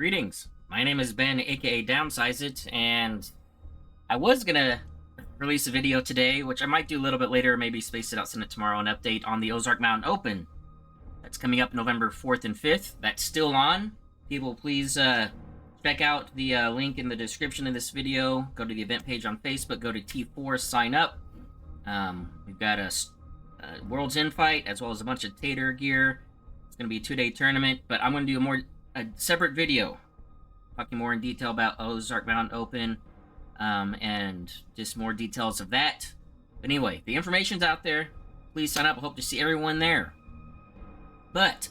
Greetings. My name is Ben, aka Downsizeit, and I was gonna release a video today, which I might do a little bit later, maybe space it out, send it tomorrow, an update on the Ozark Mountain Open. That's coming up November 4th and 5th. That's still on. People, please check out the link in the description of this video. Go to the event page on Facebook, go to T4, sign up. We've got a World's Invite, as well as a bunch of Tater gear. It's going to be a 2-day tournament, but I'm going to do a separate video talking more in detail about Ozark Mountain Open and just more details of that. But anyway, the information's out there. Please sign up. I hope to see everyone there. But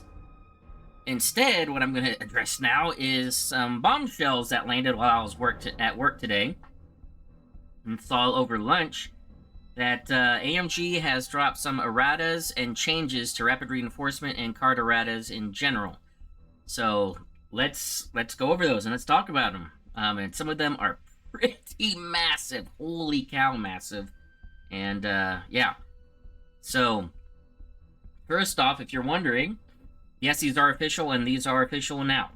instead, what I'm going to address now is some bombshells that landed while I was at work today. And saw over lunch that AMG has dropped some erratas and changes to rapid reinforcement and card erratas in general. So let's go over those and let's talk about them. And some of them are pretty massive. Holy cow, massive. And yeah. So first off, if you're wondering, yes, these are official, and these are official now.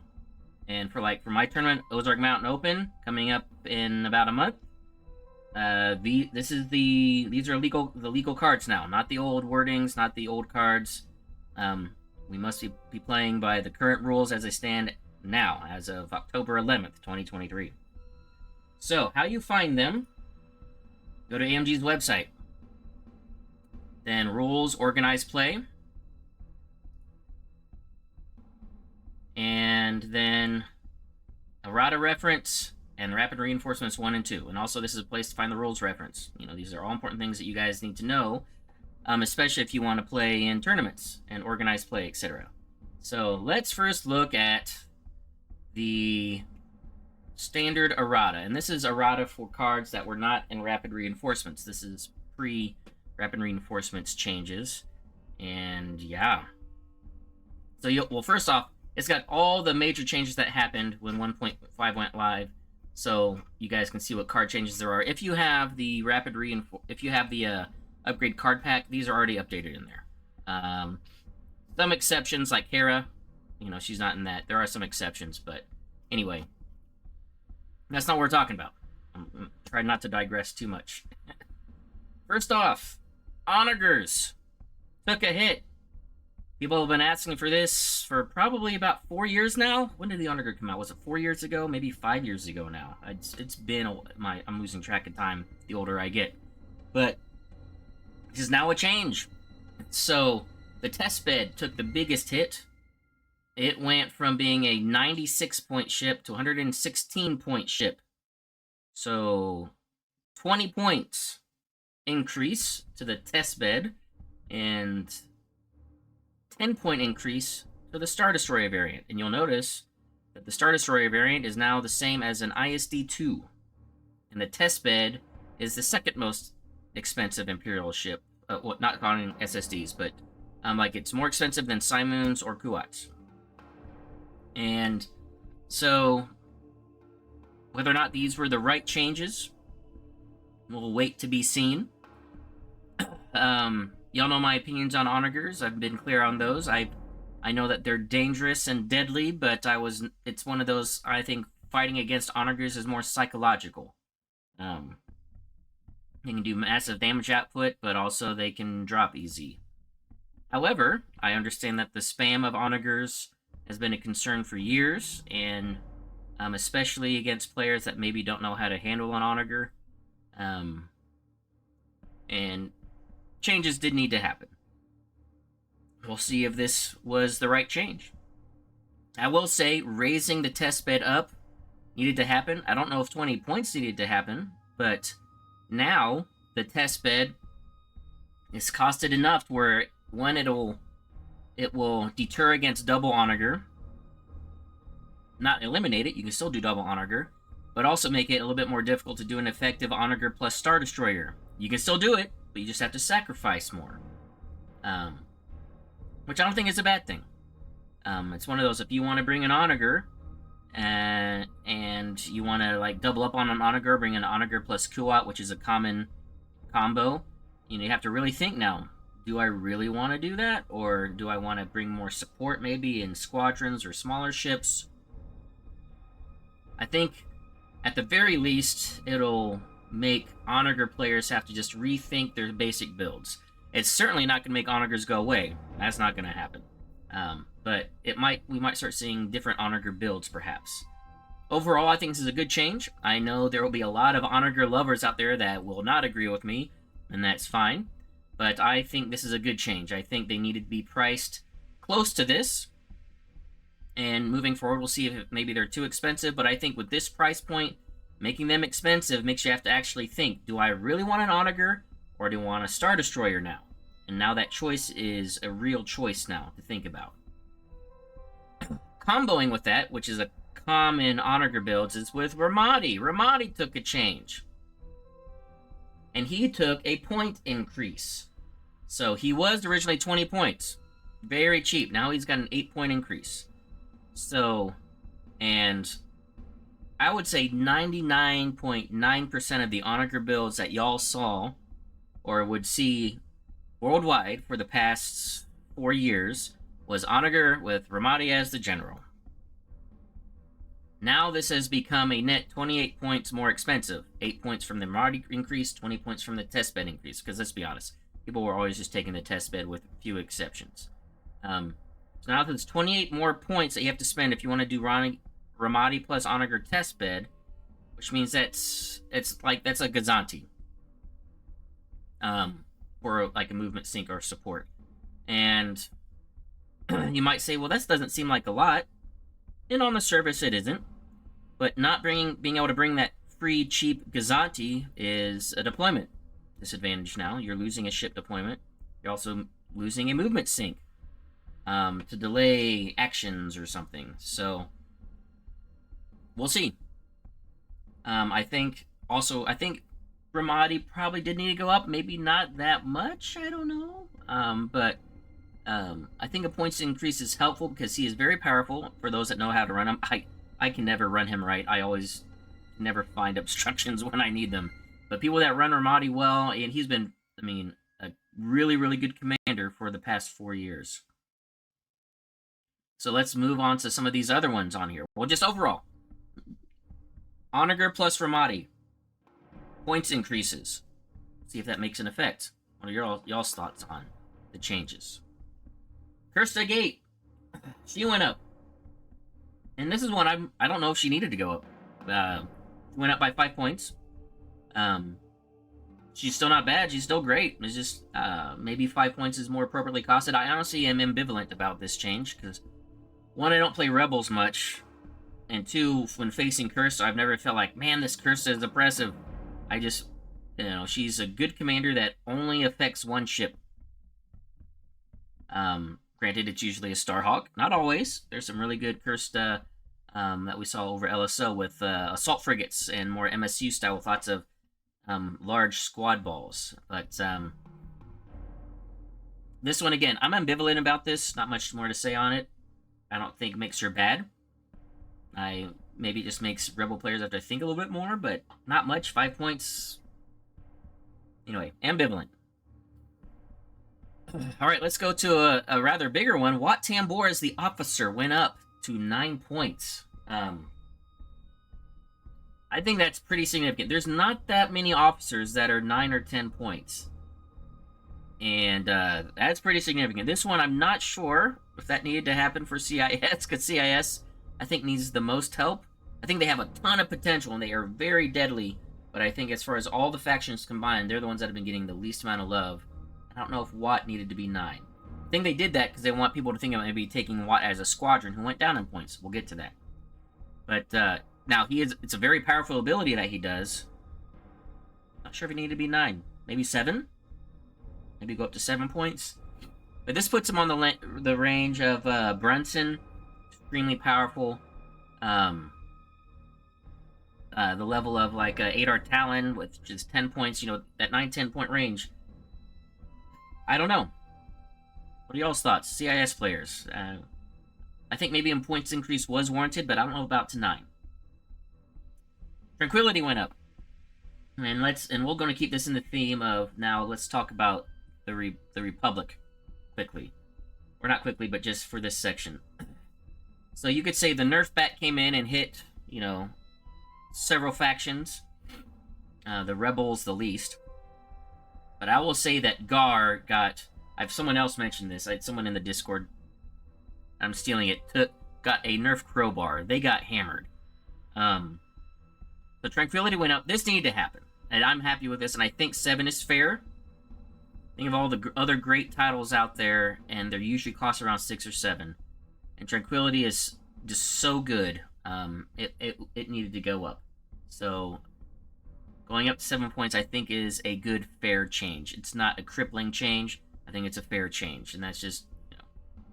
And for my tournament, Ozark Mountain Open, coming up in about a month. These are the legal cards now, not the old wordings, not the old cards. We must be playing by the current rules as they stand now, as of October 11th, 2023. So, how you find them? Go to AMG's website. Then rules, organized play. And then errata reference and rapid reinforcements 1 and 2. And also, this is a place to find the rules reference. You know, these are all important things that you guys need to know, especially if you want to play in tournaments and organized play, etc. So let's first look at the standard errata. And this is errata for cards that were not in rapid reinforcements. This is pre-rapid reinforcements changes. And yeah. So, well, first off, it's got all the major changes that happened when 1.5 went live. So you guys can see what card changes there are. If you have the upgrade card pack, these are already updated in there. Some exceptions, like Hera, she's not in that. There are some exceptions, but anyway, that's not what we're talking about. I'm trying not to digress too much. First off, onagers took a hit. People have been asking for this for probably about 4 years now. When did the onager come out? Was it 4 years ago? Maybe 5 years ago now. It's been I'm losing track of time the older I get. But this is now a change. So the test bed took the biggest hit. It went from being a 96-point ship to 116-point ship. So 20 points increase to the test bed, and 10-point increase to the Star Destroyer variant. And you'll notice that the Star Destroyer variant is now the same as an ISD-2. And the test bed is the second most expensive Imperial ship. Well, not counting SSDs, but it's more expensive than Simoons or Kuats. And so, whether or not these were the right changes, we'll wait to be seen. Y'all know my opinions on onagers. I've been clear on those. I know that they're dangerous and deadly, but it's one of those, I think, fighting against onagers is more psychological. They can do massive damage output, but also they can drop easy. However, I understand that the spam of onagers has been a concern for years, and especially against players that maybe don't know how to handle an onager. And changes did need to happen. We'll see if this was the right change. I will say raising the test bed up needed to happen. I don't know if 20 points needed to happen, but now the test bed is costed enough where, one, it will deter against double onager. Not eliminate it, you can still do double onager, but also make it a little bit more difficult to do an effective onager plus Star Destroyer. You can still do it, but you just have to sacrifice more. Which I don't think is a bad thing. It's one of those, if you want to bring an onager, and you want to double up on an onager, bring an onager plus Kuat, which is a common combo, you have to really think now. Do I really want to do that? Or do I want to bring more support maybe in squadrons or smaller ships? I think at the very least, it'll make Onager players have to just rethink their basic builds. It's certainly not going to make Onagers go away. That's not going to happen. But we might start seeing different Onager builds, perhaps. Overall, I think this is a good change. I know there will be a lot of Onager lovers out there that will not agree with me, and that's fine. But I think this is a good change. I think they needed to be priced close to this. And moving forward, we'll see if maybe they're too expensive. But I think with this price point, making them expensive makes you have to actually think, do I really want an Onager or do I want a Star Destroyer now? And now that choice is a real choice now to think about. Comboing with that, which is a common Onager builds, is with Ramadi. Ramadi took a change. And he took a point increase. So he was originally 20 points. Very cheap. Now he's got an 8-point increase. So, and I would say 99.9% of the Onager builds that y'all saw or would see worldwide for the past 4 years was Onager with Ramadi as the general. Now this has become a net 28 points more expensive. 8 points from the Ramadi increase, 20 points from the test bed increase. Because let's be honest, people were always just taking the test bed with a few exceptions. So now there's 28 more points that you have to spend if you want to do Ramadi plus Onager test bed, which means that's a Gazanti. For like a movement sync or support. And you might say, well, that doesn't seem like a lot. And on the surface, it isn't. But not being able to bring that free, cheap Gazanti is a deployment disadvantage now. You're losing a ship deployment. You're also losing a movement sync to delay actions or something. So, we'll see. I think Ramadi probably did need to go up. Maybe not that much. I don't know. But I think a points increase is helpful because he is very powerful for those that know how to run him. I can never run him right. I always never find obstructions when I need them. But people that run Ramadi well, and he's been, a really, really good commander for the past 4 years. So let's move on to some of these other ones on here. Well, just overall. Onager plus Ramadi. Points increases. See if that makes an effect. What are y'all's thoughts on the changes? Kirsta Gate. She went up. And this is one I don't know if she needed to go up. She went up by 5 points. She's still not bad. She's still great. It's just maybe 5 points is more appropriately costed. I honestly am ambivalent about this change because, one, I don't play Rebels much. And two, when facing Kirsta, I've never felt like, man, this Kirsta is oppressive. I just, she's a good commander that only affects one ship. Granted, it's usually a Starhawk. Not always. There's some really good Kirsta that we saw over LSO with assault frigates and more MSU style with lots of large squad balls. But this one, again, I'm ambivalent about this. Not much more to say on it. I don't think it makes her bad. Maybe it just makes Rebel players have to think a little bit more, but not much. 5 points. Anyway, ambivalent. All right, let's go to a rather bigger one. Wat Tambor as the officer went up to 9 points. I think that's pretty significant. There's not that many officers that are 9 or 10 points. And that's pretty significant. This one, I'm not sure if that needed to happen for CIS, because CIS, I think, needs the most help. I think they have a ton of potential, and they are very deadly. But I think as far as all the factions combined, they're the ones that have been getting the least amount of love. I don't know if Watt needed to be 9. I think they did that because they want people to think about maybe taking Watt as a squadron who went down in points. We'll get to that. But now, it's a very powerful ability that he does. Not sure if he needed to be 9. Maybe 7? Maybe go up to 7 points. But this puts him on the range of Brunson. Extremely powerful. The level of like Adar Talon, which is 10 points. That 9-10 point range. I don't know. What are y'all's thoughts? CIS players. I think maybe a points increase was warranted, but I don't know about to 9. Tranquility went up. And we're going to keep this in the theme of, now let's talk about the Republic quickly. Or not quickly, but just for this section. So you could say the nerf bat came in and hit, several factions. The rebels, the least. But I will say that Gar got. I've someone else mentioned this. I had someone in the Discord. I'm stealing it. Got a nerf crowbar. They got hammered. The tranquility went up. This needed to happen, and I'm happy with this. And I think 7 is fair. Think of all the other great titles out there, and they're usually cost around 6 or 7. And tranquility is just so good. It needed to go up. So going up to 7 points, I think, is a good, fair change. It's not a crippling change. I think it's a fair change, and that's just,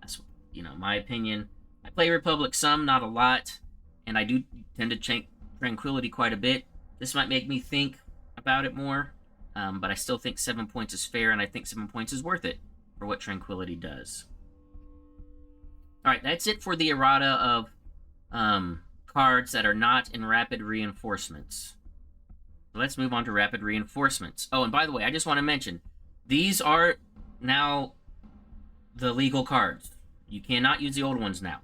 that's my opinion. I play Republic some, not a lot, and I do tend to change tranquility quite a bit. This might make me think about it more, but I still think 7 points is fair, and I think 7 points is worth it for what tranquility does. All right, that's it for the errata of cards that are not in rapid reinforcements. Let's move on to rapid reinforcements. Oh, and by the way, I just want to mention, these are now the legal cards. You cannot use the old ones now.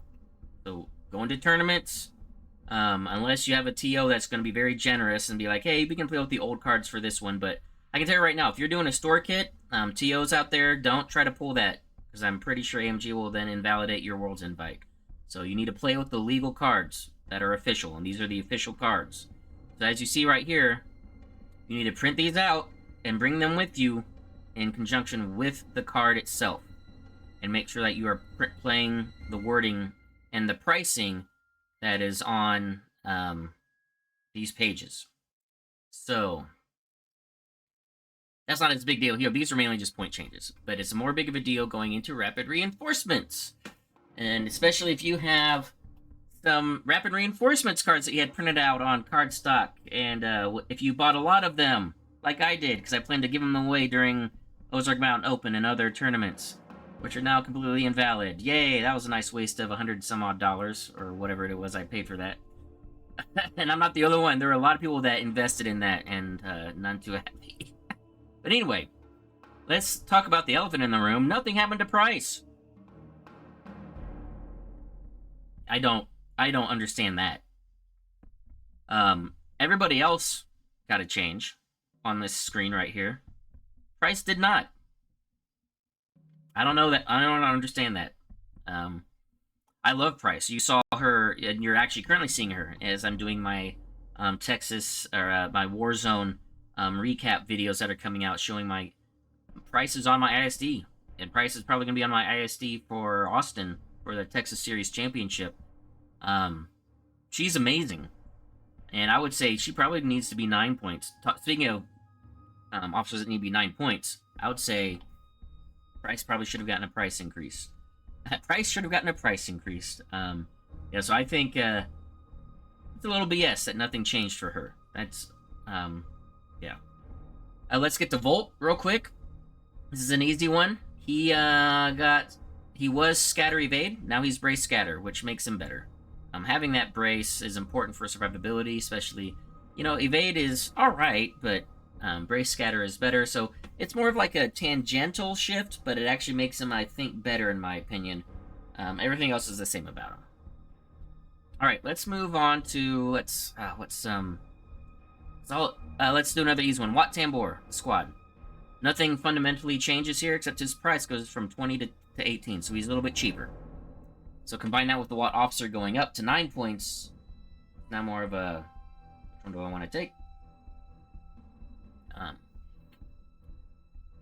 So go into tournaments, unless you have a TO that's going to be very generous and be like, hey, we can play with the old cards for this one. But I can tell you right now, if you're doing a store kit, TOs out there, don't try to pull that, because I'm pretty sure AMG will then invalidate your World's Invite. So you need to play with the legal cards that are official, and these are the official cards. So as you see right here, you need to print these out and bring them with you in conjunction with the card itself. And make sure that you are playing the wording and the pricing that is on these pages. So that's not as big deal here. These are mainly just point changes. But it's more big of a deal going into rapid reinforcements. And especially if you have some rapid reinforcements cards that you had printed out on cardstock, and if you bought a lot of them, like I did, because I plan to give them away during Ozark Mountain Open and other tournaments, which are now completely invalid. Yay, that was a nice waste of $100 some odd, or whatever it was I paid for that. And I'm not the only one. There were a lot of people that invested in that, and none too happy. But anyway, let's talk about the elephant in the room. Nothing happened to price. I don't understand that. Everybody else got a change on this screen right here. Price did not. I don't know that. I don't understand that. I love Price. You saw her, and you're actually currently seeing her as I'm doing my Texas or my Warzone recap videos that are coming out, showing my prices on my ISD, and Price is probably gonna be on my ISD for Austin for the Texas Series Championship. She's amazing, and I would say she probably needs to be 9 points. Speaking of officers that need to be 9 points, I would say Price probably should have gotten a price increase. Price should have gotten a price increase. Yeah, so I think it's a little BS that nothing changed for her. That's, yeah. Let's get to Volt real quick. This is an easy one. He was Scatter Evade. Now he's Brace Scatter, which makes him better. Having that brace is important for survivability, especially, Evade is alright, but Brace Scatter is better, so it's more of like a tangential shift, but it actually makes him, I think, better in my opinion. Everything else is the same about him. Alright, let's move on to, let's do another easy one. Wat Tambor, squad. Nothing fundamentally changes here, except his price goes from 20 to 18, so he's a little bit cheaper. So combine that with the Wat Officer going up to 9 points, now more of a, which one do I want to take?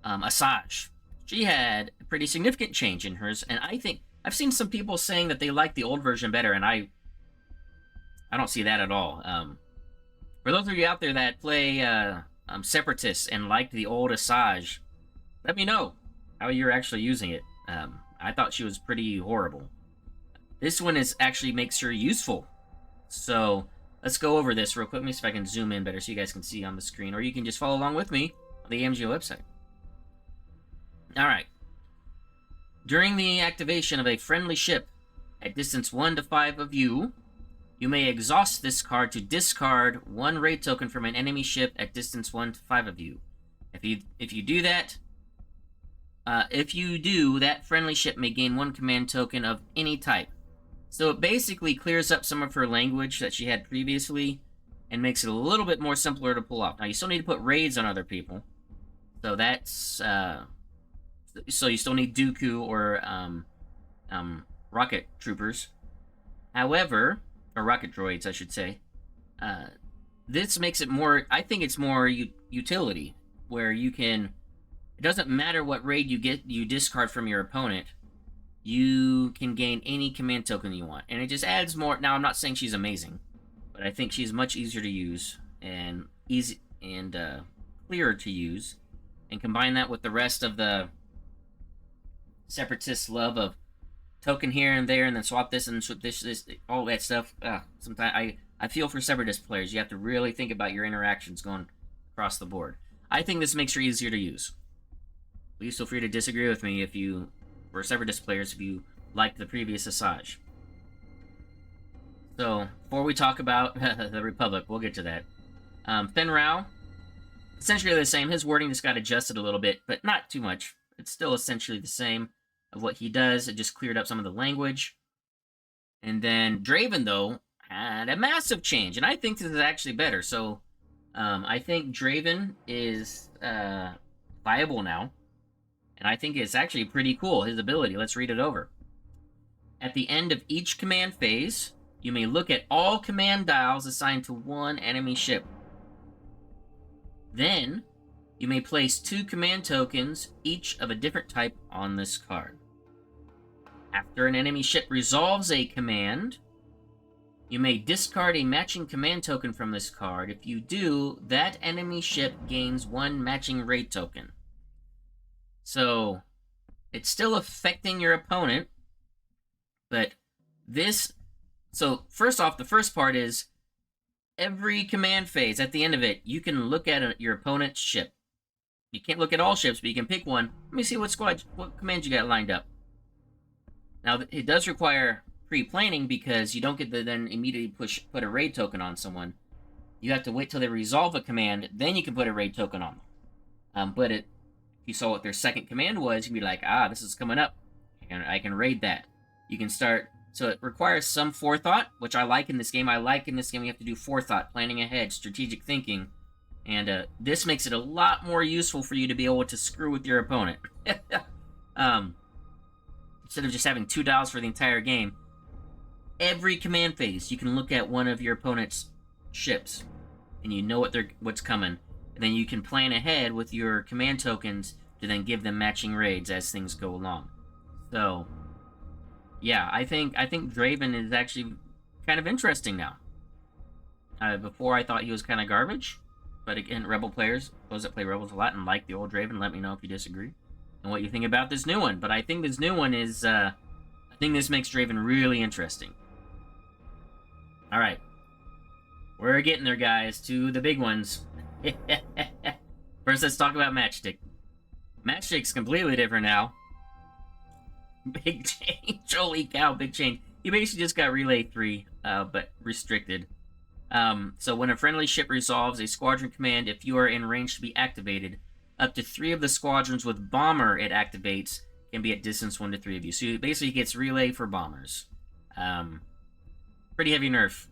Asajj. She had a pretty significant change in hers, and I think I've seen some people saying that they like the old version better, and I don't see that at all. For those of you out there that play Separatists and liked the old Asajj, let me know how you're actually using it. I thought she was pretty horrible. This one actually makes her useful. So let's go over this real quick. Let me see if I can zoom in better so you guys can see on the screen, or you can just follow along with me on the AMG website. Alright. During the activation of a friendly ship at distance 1 to 5 of you, you may exhaust this card to discard 1 raid token from an enemy ship at distance 1 to 5 of you. If you do that, that friendly ship may gain 1 command token of any type. So it basically clears up some of her language that she had previously, and makes it a little bit more simpler to pull off. Now, you still need to put raids on other people. So that's, so you still need Dooku or, rocket troopers. However, or rocket droids, I should say. This makes it more, I think it's more utility, where you can, it doesn't matter what raid you discard from your opponent, you can gain any command token you want. And it just adds more. Now, I'm not saying she's amazing, but I think she's much easier to use and clearer to use. And combine that with the rest of the separatist love of token here and there, and then swap this and swap this, all that stuff. Sometimes I feel for separatist players. You have to really think about your interactions going across the board. I think this makes her easier to use. Please feel free to disagree with me if you, for separatist players, if you liked the previous Asajj. So, before we talk about the Republic, we'll get to that. Fenn Rau, essentially the same. His wording just got adjusted a little bit, but not too much. It's still essentially the same of what he does. It just cleared up some of the language. And then Draven, though, had a massive change, and I think this is actually better. So, I think Draven is viable now, and I think it's actually pretty cool, his ability. Let's read it over. At the end of each command phase, you may look at all command dials assigned to one enemy ship. Then, you may place 2 command tokens, each of a different type, on this card. After an enemy ship resolves a command, you may discard a matching command token from this card. If you do, that enemy ship gains 1 matching raid token. So, it's still affecting your opponent, but this... So, first off, the first part is, every command phase, at the end of it, you can look at your opponent's ship. You can't look at all ships, but you can pick one. Let me see what commands you got lined up. Now, it does require pre-planning because you don't get to then immediately put a raid token on someone. You have to wait till they resolve a command, then you can put a raid token on them. But if you saw what their second command was, you can be like, this is coming up. I can raid that. You can start... So it requires some forethought, which I like in this game. I like in this game you have to do forethought, planning ahead, strategic thinking. And this makes it a lot more useful for you to be able to screw with your opponent. Instead of just having 2 dials for the entire game, every command phase, you can look at one of your opponent's ships, and you know what's coming. And then you can plan ahead with your command tokens to then give them matching raids as things go along. So... yeah, I think Draven is actually kind of interesting now. Before I thought he was kind of garbage, but again, Rebel players, those that play Rebels a lot and like the old Draven, let me know if you disagree and what you think about this new one. But I think this new one is, I think this makes Draven really interesting. All right, we're getting there, guys, to the big ones. First, let's talk about Matchstick. Matchstick's completely different now. Big change. Holy cow, big change. You basically just got Relay 3, but restricted. So when a friendly ship resolves a squadron command, if you are in range to be activated, up to 3 of the squadrons with bomber it activates can be at distance 1 to 3 of you. So it basically gets Relay for bombers. Pretty heavy nerf.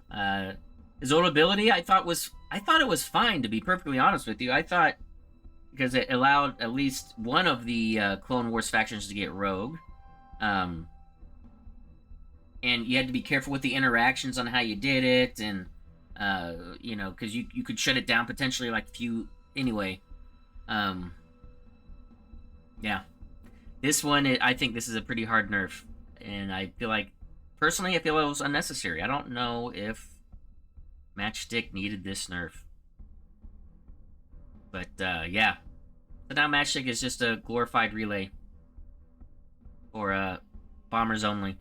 His old ability, I thought it was fine, to be perfectly honest with you. I thought, because it allowed at least one of the Clone Wars factions to get Rogue. And you had to be careful with the interactions on how you did it, and you know, because you could shut it down potentially, like if you anyway. Yeah, this one, I think this is a pretty hard nerf, and I feel like, personally, I feel it was unnecessary. I don't know if Matchstick needed this nerf, but yeah. So now Matchstick is just a glorified Relay. Or bombers only.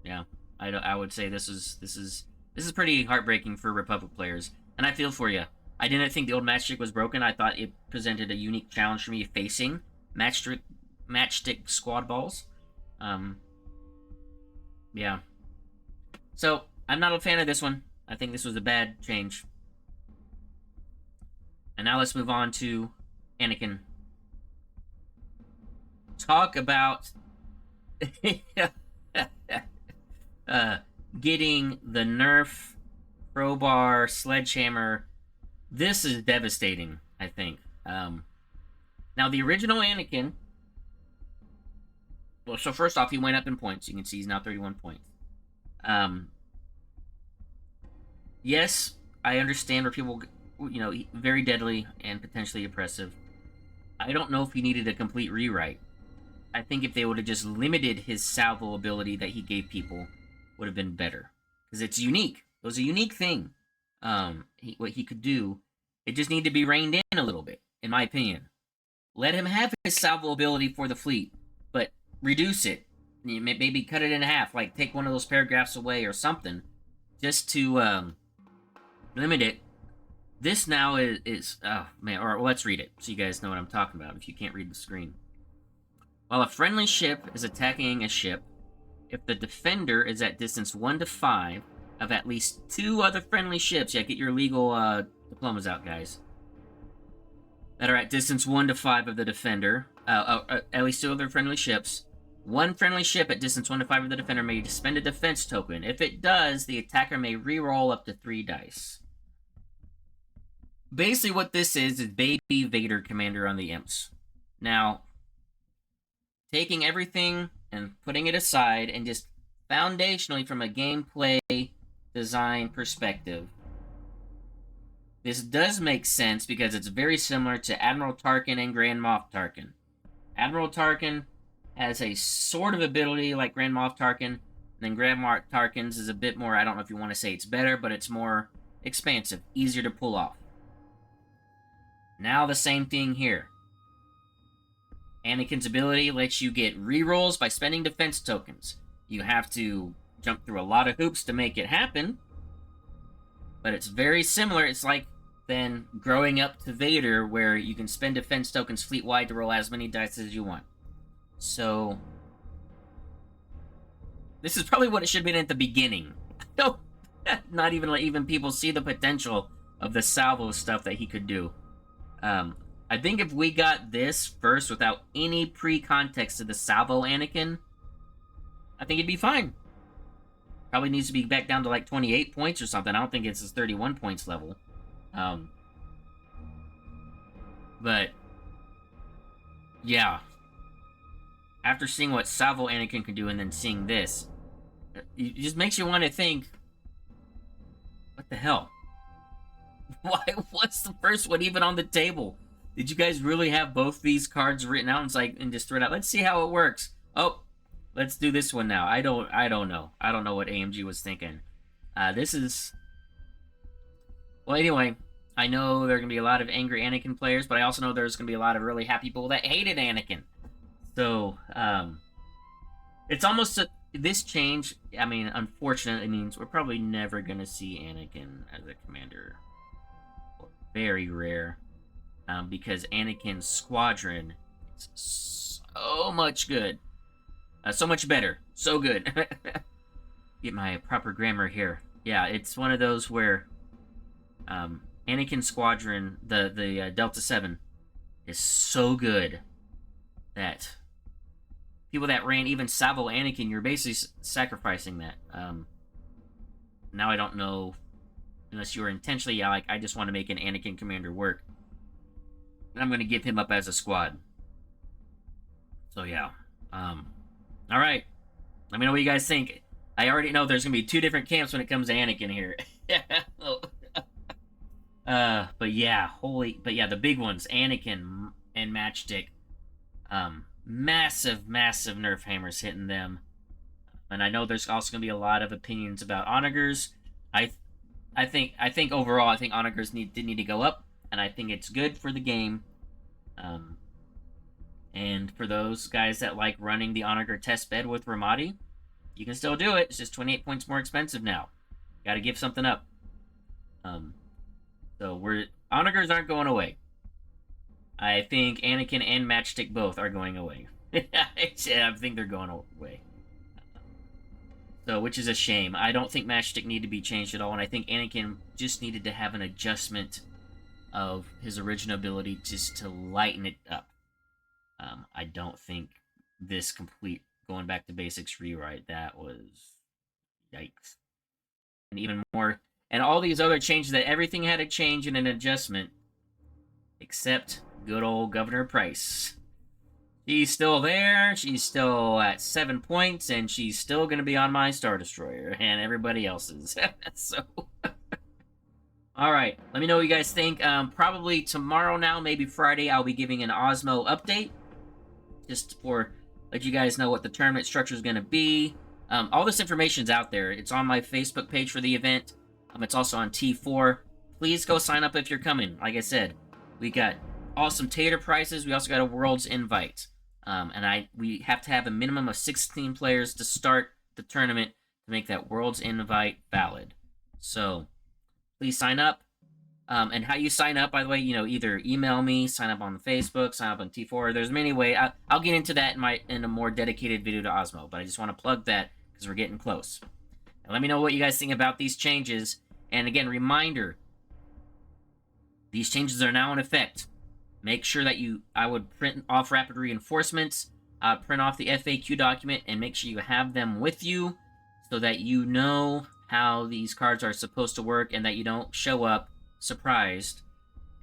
Yeah, I would say this is pretty heartbreaking for Republic players, and I feel for you. I didn't think the old Matchstick was broken. I thought it presented a unique challenge for me facing Matchstick squad balls. Yeah. So I'm not a fan of this one. I think this was a bad change. And now let's move on to Anakin. Talk about getting the nerf crowbar, sledgehammer. This is devastating, I think. Now, the original Anakin. Well, so first off, he went up in points. You can see he's now 31 points. Yes, I understand where people, very deadly and potentially oppressive. I don't know if he needed a complete rewrite. I think if they would have just limited his salvo ability that he gave people, would have been better. Because it's unique. It was a unique thing. What he could do. It just needed to be reined in a little bit, in my opinion. Let him have his salvo ability for the fleet, but reduce it. Maybe cut it in half, like take one of those paragraphs away or something, just to limit it. This now is oh man, or let's read it so you guys know what I'm talking about if you can't read the screen. While a friendly ship is attacking a ship, if the defender is at distance 1 to 5 of at least 2 other friendly ships, yeah, get your legal diplomas out, guys, that are at distance 1 to 5 of the defender, at least 2 other friendly ships, one friendly ship at distance 1 to 5 of the defender may spend a defense token. If it does, the attacker may re-roll up to 3 dice. Basically what this is Baby Vader Commander on the Imps. Now, taking everything and putting it aside and just foundationally from a gameplay design perspective, this does make sense because it's very similar to Admiral Tarkin and Grand Moff Tarkin. Admiral Tarkin has a sort of ability like Grand Moff Tarkin, and then Grand Moff Tarkin's is a bit more, I don't know if you want to say it's better, but it's more expansive, easier to pull off. Now the same thing here. Anakin's ability lets you get rerolls by spending defense tokens. You have to jump through a lot of hoops to make it happen, but it's very similar. It's like then growing up to Vader, where you can spend defense tokens fleet-wide to roll as many dice as you want. So, this is probably what it should have been at the beginning. No, not even like even people see the potential of the salvo stuff that he could do. I think if we got this first without any pre-context to the salvo Anakin, I think it'd be fine. Probably needs to be back down to like 28 points or something. I don't think it's his 31 points level. But yeah, after seeing what salvo Anakin can do and then seeing this, it just makes you want to think, what the hell? Why? What's the first one even on the table? Did you guys really have both these cards written out? And it's like, and just throw it out. Let's see how it works. Oh, let's do this one now. I don't know. I don't know what AMG was thinking. This is... Well, anyway, I know there are going to be a lot of angry Anakin players, but I also know there's going to be a lot of really happy people that hated Anakin. So, it's almost this change, I mean, unfortunately, means we're probably never going to see Anakin as a commander. Very rare. Because Anakin's squadron is so much good. So much better. So good. Get my proper grammar here. Yeah, it's one of those where Anakin's squadron, the Delta 7, is so good that people that ran even salvo Anakin, you're basically sacrificing that. Now I don't know, unless you're intentionally, yeah, like, I just want to make an Anakin commander work, I'm going to give him up as a squad. So, yeah. Alright. Let me know what you guys think. I already know there's going to be 2 different camps when it comes to Anakin here. But yeah, the big ones, Anakin and Matchstick. Massive nerf hammers hitting them. And I know there's also going to be a lot of opinions about onagers. I think overall, I think onagers did need to go up. And I think it's good for the game. And for those guys that like running the onager test bed with Ramadi, you can still do it. It's just 28 points more expensive now. Got to give something up. So onagers aren't going away. I think Anakin and Matchstick both are going away. I think they're going away. So, which is a shame. I don't think Matchstick need to be changed at all, and I think Anakin just needed to have an adjustment of his original ability just to lighten it up. I don't think this complete going back to basics rewrite, that was yikes. And even more, and all these other changes that everything had a change and an adjustment, except good old Governor Price. She's still there. She's still at 7 points, and she's still going to be on my Star Destroyer and everybody else's. So, all right. Let me know what you guys think. Probably tomorrow now, maybe Friday, I'll be giving an Osmo update, just for let you guys know what the tournament structure is going to be. All this information's out there. It's on my Facebook page for the event. It's also on T4. Please go sign up if you're coming. Like I said, we got awesome Tater prices. We also got a World's Invite. And we have to have a minimum of 16 players to start the tournament to make that World's Invite valid. So please sign up. And how you sign up, by the way, either email me, sign up on Facebook, sign up on T4. There's many ways. I'll get into that in a more dedicated video to Osmo, but I just want to plug that because we're getting close. And let me know what you guys think about these changes. And again, reminder, these changes are now in effect. Make sure that I would print off rapid reinforcements, print off the FAQ document, and make sure you have them with you so that you know how these cards are supposed to work and that you don't show up surprised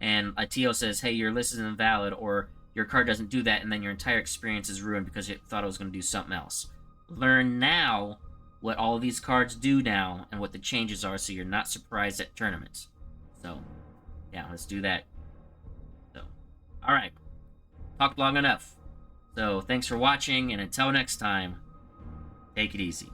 and a TO says, hey, your list is invalid, or your card doesn't do that, and then your entire experience is ruined because it thought it was going to do something else. Learn now what all of these cards do now and what the changes are so you're not surprised at tournaments. So, yeah, let's do that. So, alright. Talked long enough. So, thanks for watching, and until next time, take it easy.